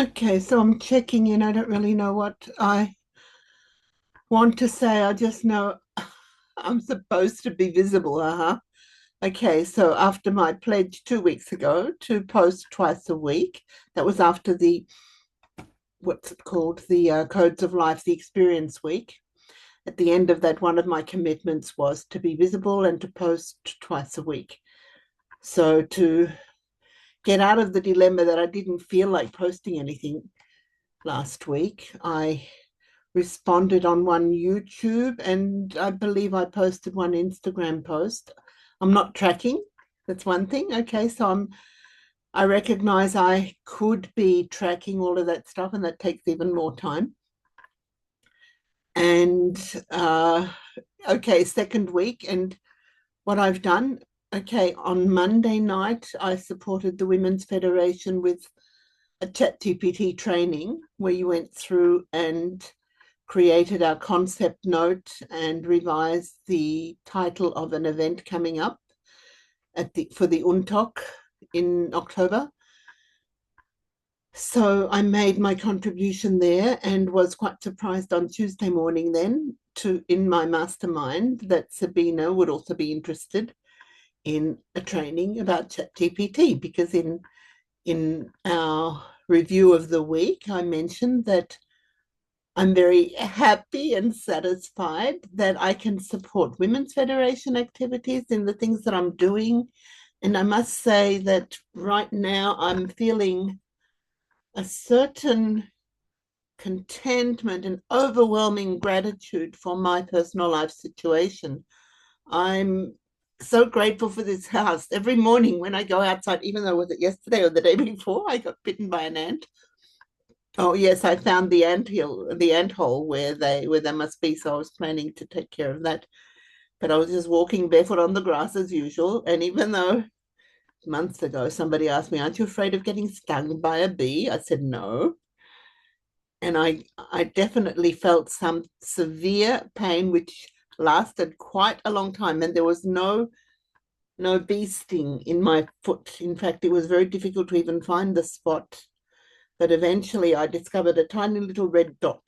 Okay, so I'm checking in. I don't really know what I want to say. I just know I'm supposed to be visible. Okay, so after my pledge 2 weeks ago to post twice a week, that was after the what's it called? The Codes of Life, the Experience Week. At the end of that, one of my commitments was to be visible and to post twice a week. So to get out of the dilemma that I didn't feel like posting anything last week, I responded on one YouTube, and I believe I posted one Instagram post. I'm not tracking. That's one thing. Okay, so I recognize I could be tracking all of that stuff, and that takes even more time. And okay, second week, and what I've done. Okay, on Monday night, I supported the Women's Federation with a ChatGPT training where you went through and created our concept note and revised the title of an event coming up for the UNTOC in October. So I made my contribution there and was quite surprised on Tuesday morning then in my mastermind that Sabina would also be interested in a training about ChatGPT, because in our review of the week I mentioned that I'm very happy and satisfied that I can support Women's Federation activities in the things that I'm doing. And I must say that right now I'm feeling a certain contentment and overwhelming gratitude for my personal life situation. I'm so grateful for this house. Every morning when I go outside, even though was it yesterday or the day before, I got bitten by an ant. Oh yes, I found the ant hole where they must be. So I was planning to take care of that. But I was just walking barefoot on the grass as usual. And even though months ago somebody asked me, "Aren't you afraid of getting stung by a bee?" I said no. And I definitely felt some severe pain which lasted quite a long time. And there was no bee sting in my foot. In fact, it was very difficult to even find the spot. But eventually I discovered a tiny little red dot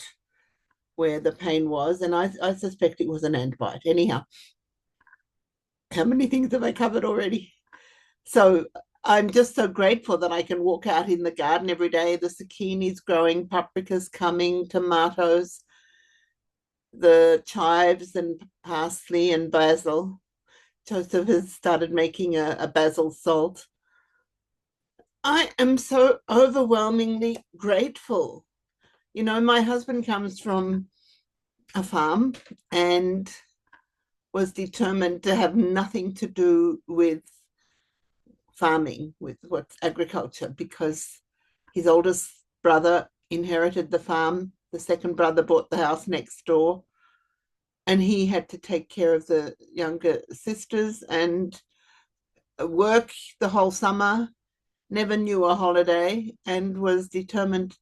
where the pain was, and I suspect it was an ant bite. Anyhow, how many things have I covered already? So I'm just so grateful that I can walk out in the garden every day. The zucchini's growing, paprika's coming, tomatoes, the chives and parsley and basil. Joseph has started making a basil salt. I am so overwhelmingly grateful. You know, my husband comes from a farm and was determined to have nothing to do with farming, with what's agriculture, because his oldest brother inherited the farm, the second brother bought the house next door, and he had to take care of the younger sisters and work the whole summer, never knew a holiday, and was determined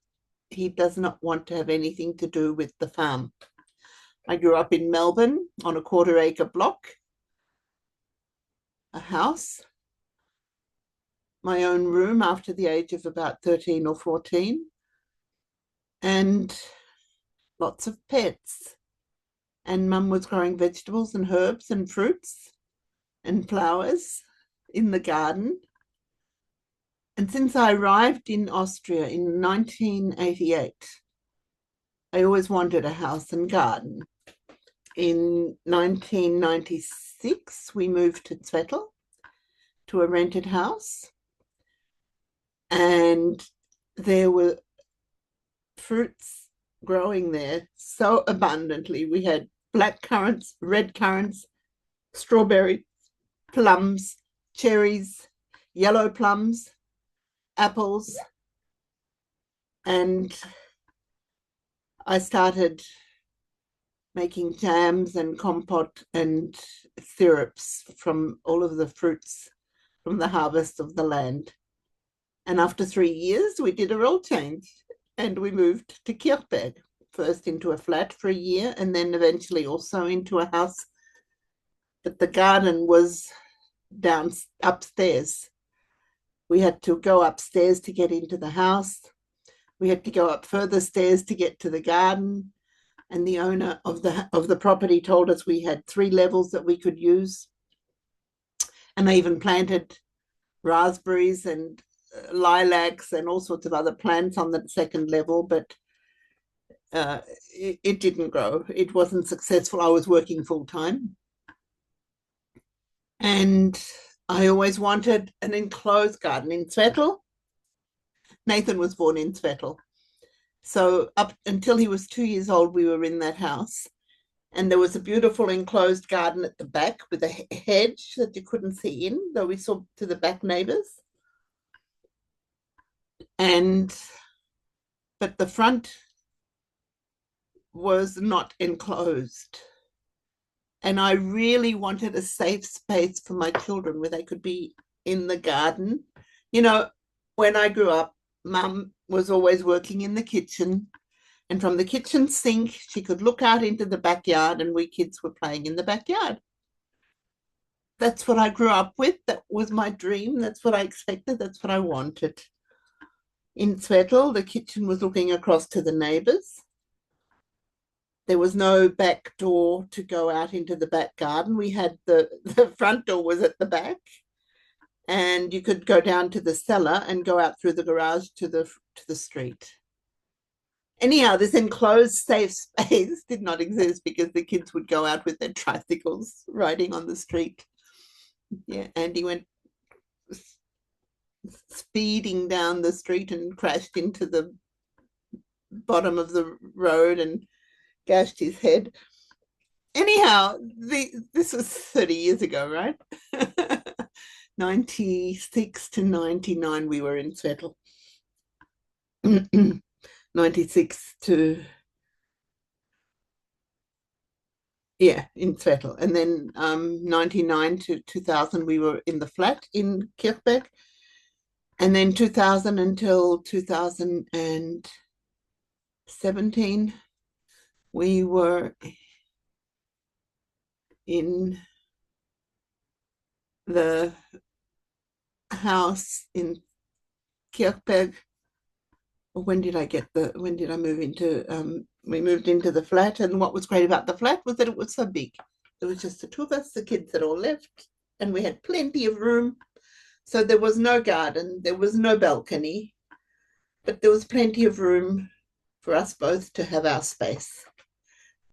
he does not want to have anything to do with the farm. I grew up in Melbourne on a quarter-acre block, a house, my own room after the age of about 13 or 14, and lots of pets. And mum was growing vegetables and herbs and fruits and flowers in the garden. And since I arrived in Austria in 1988, I always wanted a house and garden. In 1996, we moved to Zwettl, to a rented house, and there were fruits growing there so abundantly. We had black currants, red currants, strawberry, plums, cherries, yellow plums, apples, and I started making jams and compote and syrups from all of the fruits from the harvest of the land. And after 3 years, we did a role change and we moved to Kirchberg, first into a flat for a year and then eventually also into a house. But the garden was upstairs. We had to go upstairs to get into the house. We had to go up further stairs to get to the garden. And the owner of the property told us we had 3 levels that we could use. And they even planted raspberries and lilacs and all sorts of other plants on the second level, but it didn't grow. It wasn't successful. I was working full time. And I always wanted an enclosed garden in Svettel. Nathan was born in Svettel. So up until he was 2 years old, we were in that house. And there was a beautiful enclosed garden at the back with a hedge that you couldn't see in, though we saw to the back neighbors. But the front was not enclosed. And I really wanted a safe space for my children where they could be in the garden. You know, when I grew up, Mum was always working in the kitchen. And from the kitchen sink, she could look out into the backyard and we kids were playing in the backyard. That's what I grew up with. That was my dream. That's what I expected. That's what I wanted. In Svettel, the kitchen was looking across to the neighbours. There was no back door to go out into the back garden. We had the front door was at the back, and you could go down to the cellar and go out through the garage to the street. Anyhow, this enclosed safe space did not exist because the kids would go out with their tricycles riding on the street. Yeah, Andy went speeding down the street and crashed into the bottom of the road and gashed his head. Anyhow, this was 30 years ago, right? 96 to 99, we were in Svettel. 96 to, yeah, in Svettel. And then 99 to 2000, we were in the flat in Kirchberg. And then 2000 until 2017, we were in the house in Kirchberg. When did I move into, we moved into the flat, and what was great about the flat was that it was so big. It was just the two of us, the kids had all left, and we had plenty of room. So there was no garden, there was no balcony, but there was plenty of room for us both to have our space.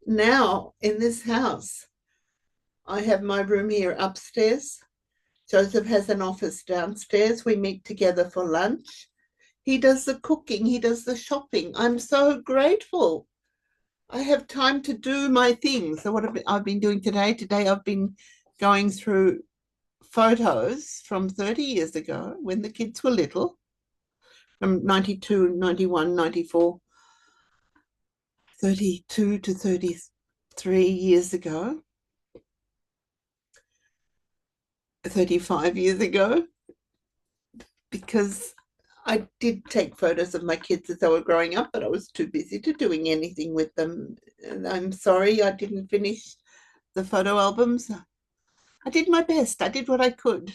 Now, in this house, I have my room here upstairs. Joseph has an office downstairs. We meet together for lunch. He does the cooking. He does the shopping. I'm so grateful. I have time to do my things. So what I've been doing today? Today I've been going through photos from 30 years ago when the kids were little, from 92, 91, 94, 32 to 33 years ago, 35 years ago, because I did take photos of my kids as they were growing up, but I was too busy to doing anything with them. And I'm sorry I didn't finish the photo albums. I did my best. I did what I could.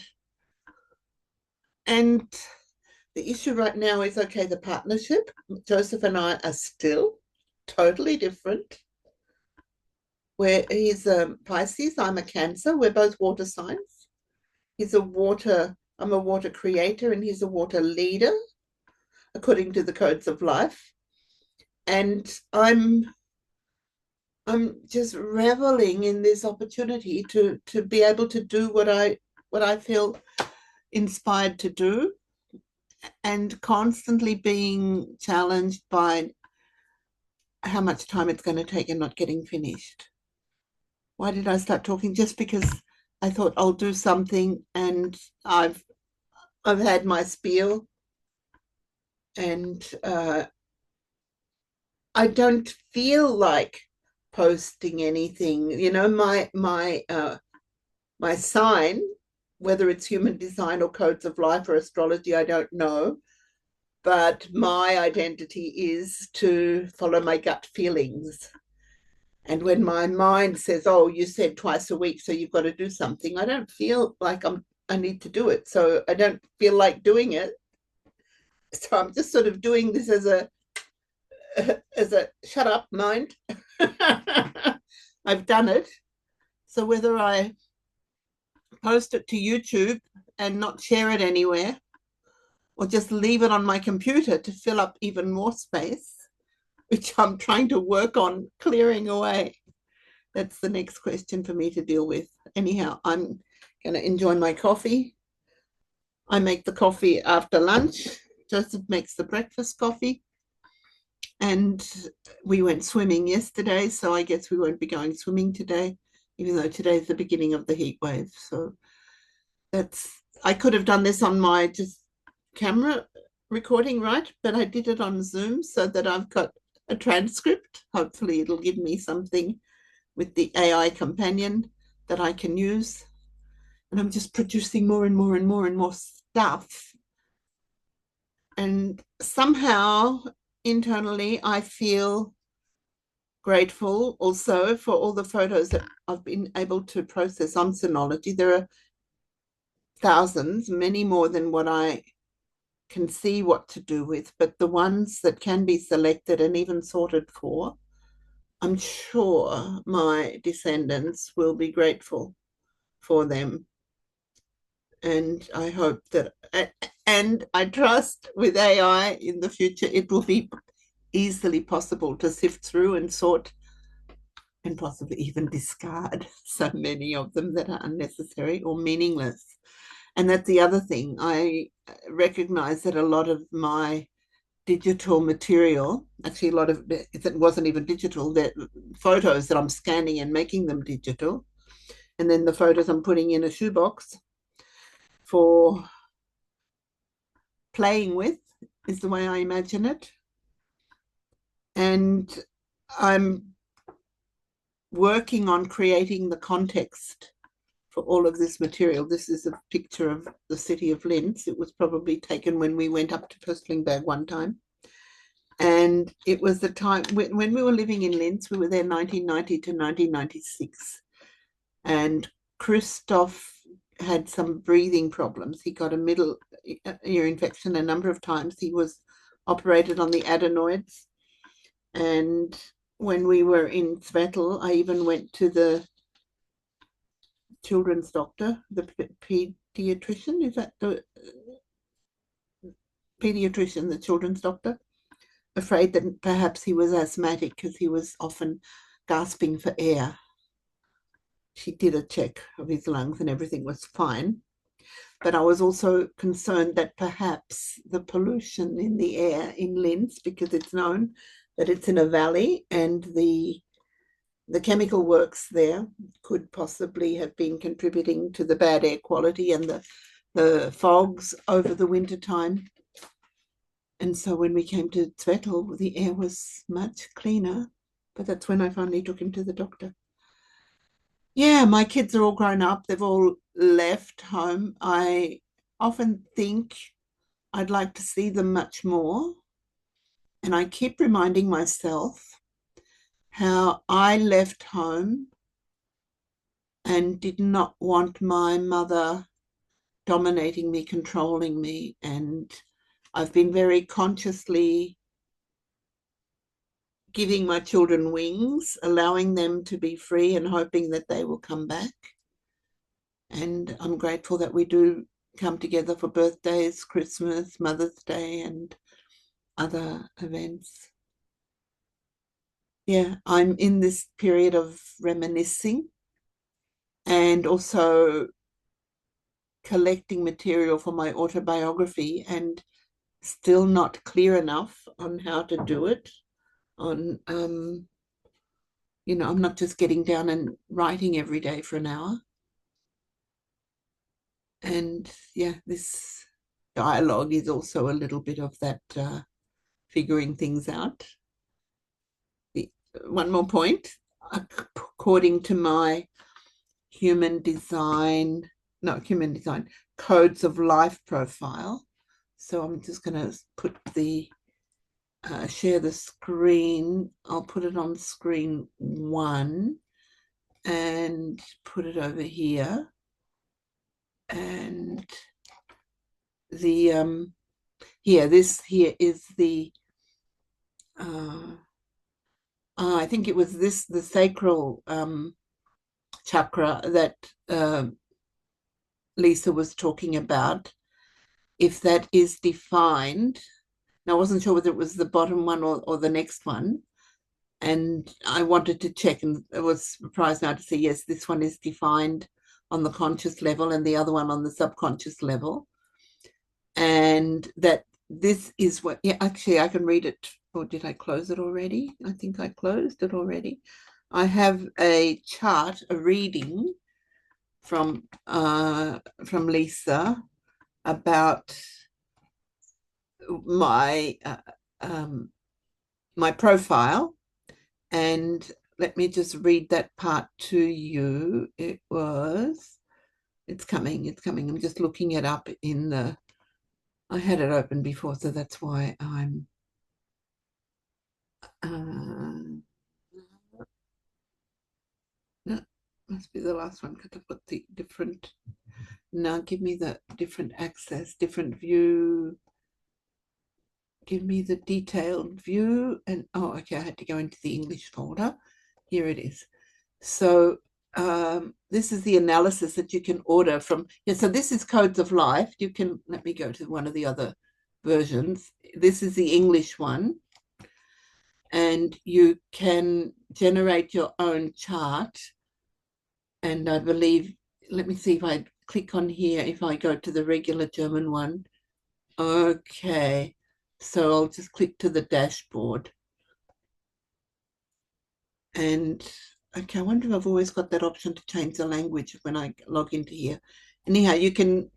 And the issue right now is, okay, the partnership. Joseph and I are still totally different. Where he's a Pisces, I'm a Cancer. We're both water signs. I'm a water creator, and he's a water leader, according to the codes of life. And I'm just reveling in this opportunity to be able to do what I feel inspired to do, and constantly being challenged by how much time it's going to take and not getting finished. Why did I start talking? Just because I thought I'll do something, and I've had my spiel, and I don't feel like posting anything. You know, my sign, whether it's human design or codes of life or astrology, I don't know. But my identity is to follow my gut feelings. And when my mind says, oh, you said twice a week, so you've got to do something, I don't feel like I need to do it. So I don't feel like doing it. So I'm just sort of doing this as a as a shut up mind. I've done it. So whether I post it to YouTube and not share it anywhere, or just leave it on my computer to fill up even more space, which I'm trying to work on clearing away. That's the next question for me to deal with. Anyhow, I'm going to enjoy my coffee. I make the coffee after lunch. Joseph makes the breakfast coffee. And we went swimming yesterday, so I guess we won't be going swimming today, even though today's the beginning of the heat wave. So I could have done this on my just camera recording, right? But I did it on Zoom so that I've got a transcript. Hopefully it'll give me something with the AI companion that I can use. And I'm just producing more and more and more and more stuff. And somehow internally, I feel grateful also for all the photos that I've been able to process on Synology. There are thousands, many more than what I can see what to do with, but the ones that can be selected and even sorted for, I'm sure my descendants will be grateful for them. And I hope that, and I trust with AI in the future, it will be easily possible to sift through and sort and possibly even discard so many of them that are unnecessary or meaningless. And that's the other thing. I recognize that a lot of my digital material, actually a lot of it wasn't even digital, that photos that I'm scanning and making them digital, and then the photos I'm putting in a shoebox for playing with is the way I imagine it. And I'm working on creating the context for all of this material. This is a picture of the city of Linz. It was probably taken when we went up to Pöstlingberg one time. And it was the time when we were living in Linz. We were there 1990 to 1996. And Christoph had some breathing problems. He got a middle ear infection a number of times. He was operated on the adenoids. And when we were in Zwettl, I even went to the children's doctor, the pediatrician. Is that the pediatrician, the children's doctor? Afraid that perhaps he was asthmatic because he was often gasping for air. She did a check of his lungs and everything was fine. But I was also concerned that perhaps the pollution in the air in Linz, because it's known that it's in a valley and the chemical works there could possibly have been contributing to the bad air quality and the fogs over the winter time. And so when we came to Zwettl, the air was much cleaner. But that's when I finally took him to the doctor. Yeah, my kids are all grown up. They've all left home. I often think I'd like to see them much more. And I keep reminding myself how I left home and did not want my mother dominating me, controlling me. And I've been very consciously giving my children wings, allowing them to be free and hoping that they will come back. And I'm grateful that we do come together for birthdays, Christmas, Mother's Day, and other events. Yeah, I'm in this period of reminiscing and also collecting material for my autobiography and still not clear enough on how to do it. I'm not just getting down and writing every day for an hour. And yeah, this dialogue is also a little bit of that figuring things out. One more point, according to my human design codes of life profile. So I'm just going to put share the screen. I'll put it on screen 1 and put it over here. And this here is the uh, I think it was the sacral chakra that Lisa was talking about. If that is defined, now I wasn't sure whether it was the bottom one or the next one, and I wanted to check, and I was surprised now to see, yes, this one is defined on the conscious level and the other one on the subconscious level. And that this is what, yeah, actually, I can read it. Or did I close it already? I think I closed it already. I have a chart, a reading from Lisa about my my profile, and let me just read that part to you. It's coming. I'm just looking it up in the, I had it open before, so that's why I'm, no, must be the last one because I've got the different, now give me the different access, different view, give me the detailed view, and oh, okay, I had to go into the English folder. Here it is. So this is the analysis that you can order from. Yeah, so this is Codes of Life. You can, let me go to one of the other versions. This is the English one. And you can generate your own chart. And I believe, let me see if I click on here, if I go to the regular German one. Okay, so I'll just click to the dashboard. And okay, I wonder if I've always got that option to change the language when I log into here. Anyhow, you can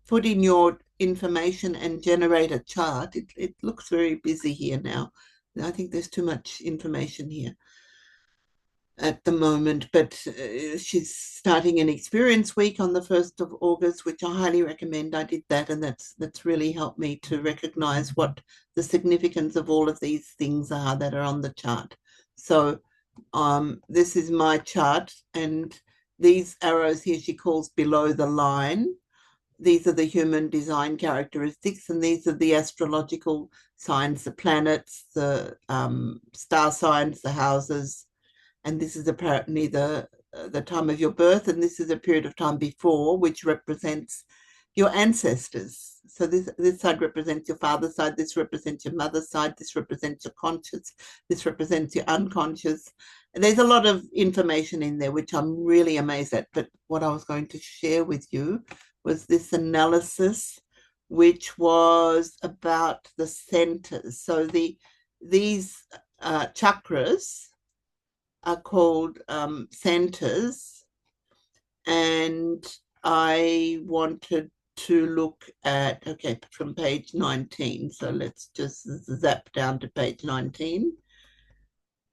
put in your information and generate a chart. It looks very busy here now. I think there's too much information here at the moment, but she's starting an experience week on the 1st of August, which I highly recommend. I did that, and that's really helped me to recognize what the significance of all of these things are that are on the chart. So this is my chart, and these arrows here she calls below the line. These are the human design characteristics, and these are the astrological signs, the planets, the star signs, the houses, and this is apparently the time of your birth, and this is a period of time before, which represents your ancestors. So this side represents your father's side, this represents your mother's side, this represents your conscious, this represents your unconscious. And there's a lot of information in there, which I'm really amazed at. But what I was going to share with you was this analysis, which was about the centers. So these chakras are called centers, and I wanted to look at, okay, from page 19. So let's just zap down to page 19.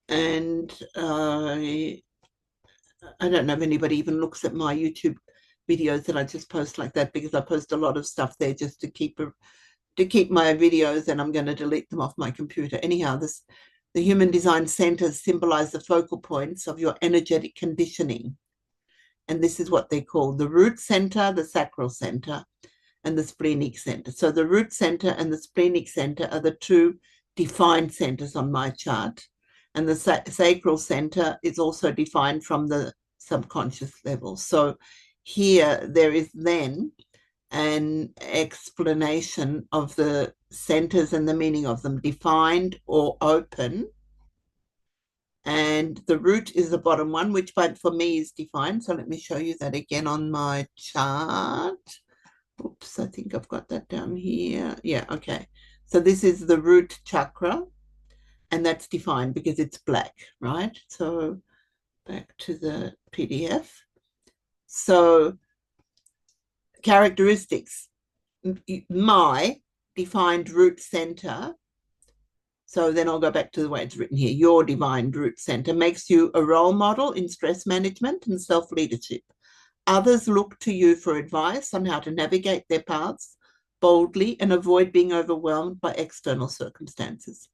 And I don't know if anybody even looks at my YouTube videos that I just post like that, because I post a lot of stuff there just to keep my videos, and I'm going to delete them off my computer. Anyhow, the human design centers symbolize the focal points of your energetic conditioning. And this is what they call the root center, the sacral center, and the splenic center. So the root center and the splenic center are the two defined centers on my chart. And the sacral center is also defined from the subconscious level. So here there is then an explanation of the centers and the meaning of them, defined or open. And the root is the bottom one, which for me is defined. So let me show you that again on my chart. Oops, I think I've got that down here. Yeah, okay. So this is the root chakra, and that's defined because it's black, right? So back to the PDF. So characteristics, my defined root center. So then I'll go back to the way it's written here. Your divine root center makes you a role model in stress management and self-leadership. Others look to you for advice on how to navigate their paths boldly and avoid being overwhelmed by external circumstances.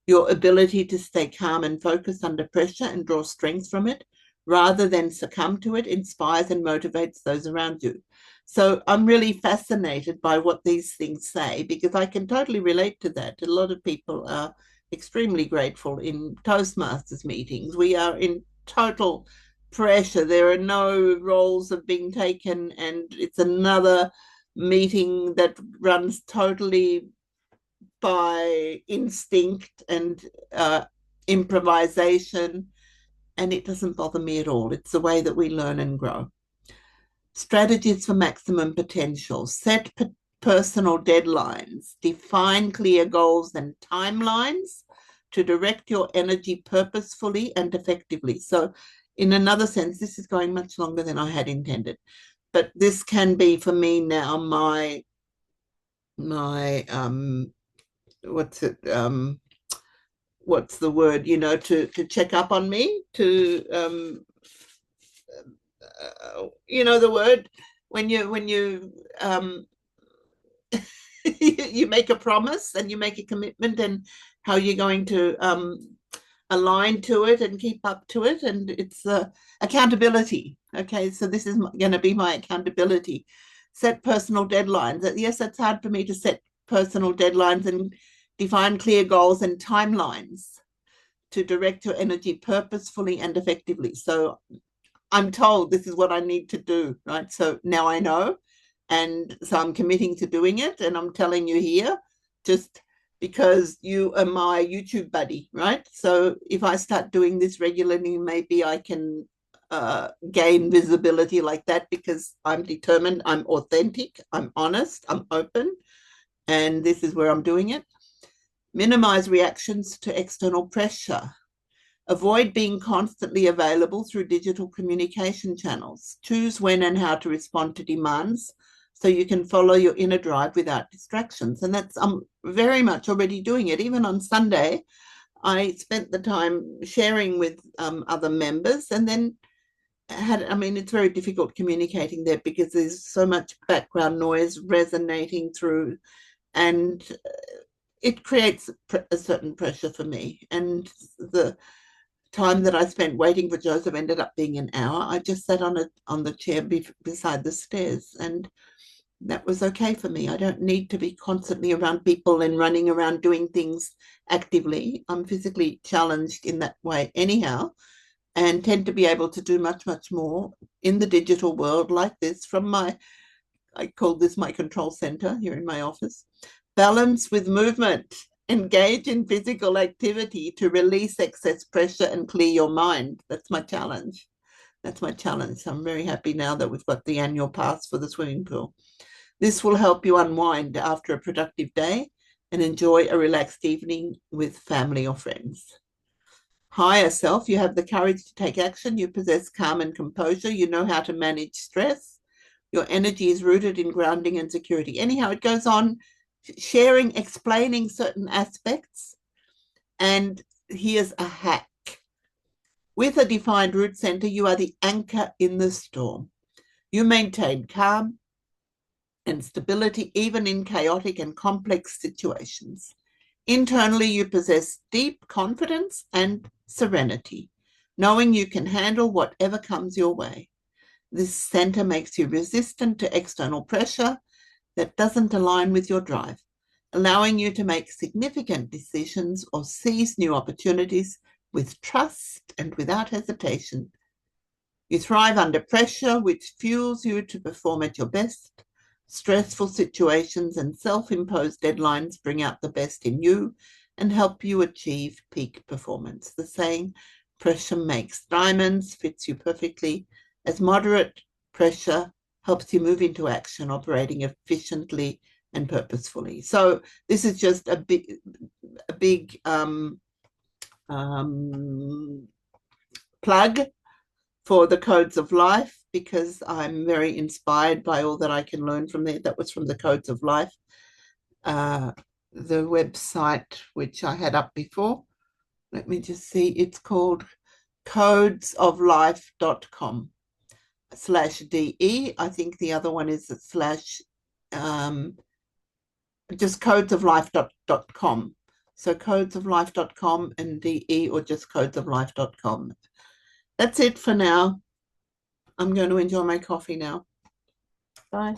Your ability to stay calm and focused under pressure and draw strength from it rather than succumb to it inspires and motivates those around you. So I'm really fascinated by what these things say, because I can totally relate to that. A lot of people are extremely grateful in Toastmasters meetings. We are in total pressure. There are no roles have been taken, and it's another meeting that runs totally by instinct and improvisation, and it doesn't bother me at all. It's the way that we learn and grow. Strategies for maximum potential. Set personal deadlines. Define clear goals and timelines to direct your energy purposefully and effectively. So, in another sense, this is going much longer than I had intended. But this can be for me now my what's it what's the word, to check up on me, to the word when you you make a promise and you make a commitment, and how you're going to align to it and keep up to it, and it's accountability. Okay, so this is going to be my accountability. Set personal deadlines. Yes, it's hard for me to set personal deadlines and define clear goals and timelines to direct your energy purposefully and effectively. So I'm told this is what I need to do, right? So now I know. And so I'm committing to doing it. And I'm telling you here, just because you are my YouTube buddy, right? So if I start doing this regularly, maybe I can gain visibility like that, because I'm determined, I'm authentic, I'm honest, I'm open. And this is where I'm doing it. Minimize reactions to external pressure. Avoid being constantly available through digital communication channels. Choose when and how to respond to demands so you can follow your inner drive without distractions. And I'm very much already doing it. Even on Sunday, I spent the time sharing with other members, and then it's very difficult communicating there because there's so much background noise resonating through, and it creates a certain pressure for me. And the time that I spent waiting for Joseph ended up being an hour. I just sat on the chair beside the stairs, and that was okay for me. I don't need to be constantly around people and running around doing things actively. I'm physically challenged in that way anyhow, and tend to be able to do much, much more in the digital world like this from I call this my control center here in my office. Balance with movement. Engage in physical activity to release excess pressure and clear your mind. That's my challenge. So I'm very happy now that we've got the annual pass for the swimming pool. This will help you unwind after a productive day and enjoy a relaxed evening with family or friends. Higher self, you have the courage to take action. You possess calm and composure. You know how to manage stress. Your energy is rooted in grounding and security. Anyhow, it goes on sharing, explaining certain aspects. And here's a hack. With a defined root center, you are the anchor in the storm. You maintain calm and stability even in chaotic and complex situations. Internally, you possess deep confidence and serenity, knowing you can handle whatever comes your way. This center makes you resistant to external pressure that doesn't align with your drive, allowing you to make significant decisions or seize new opportunities with trust and without hesitation. You thrive under pressure, which fuels you to perform at your best. Stressful situations and self-imposed deadlines bring out the best in you and help you achieve peak performance. The saying, pressure makes diamonds, fits you perfectly, as moderate pressure helps you move into action, operating efficiently and purposefully. So this is just a big plug for the Codes of Life, because I'm very inspired by all that I can learn from there. That was from the Codes of Life, the website which I had up before. Let me just see. It's called codesoflife.com/DE. I think the other one is slash just codesoflife.com. So codesoflife.com and DE, or just codesoflife.com. That's it for now. I'm going to enjoy my coffee now. Bye.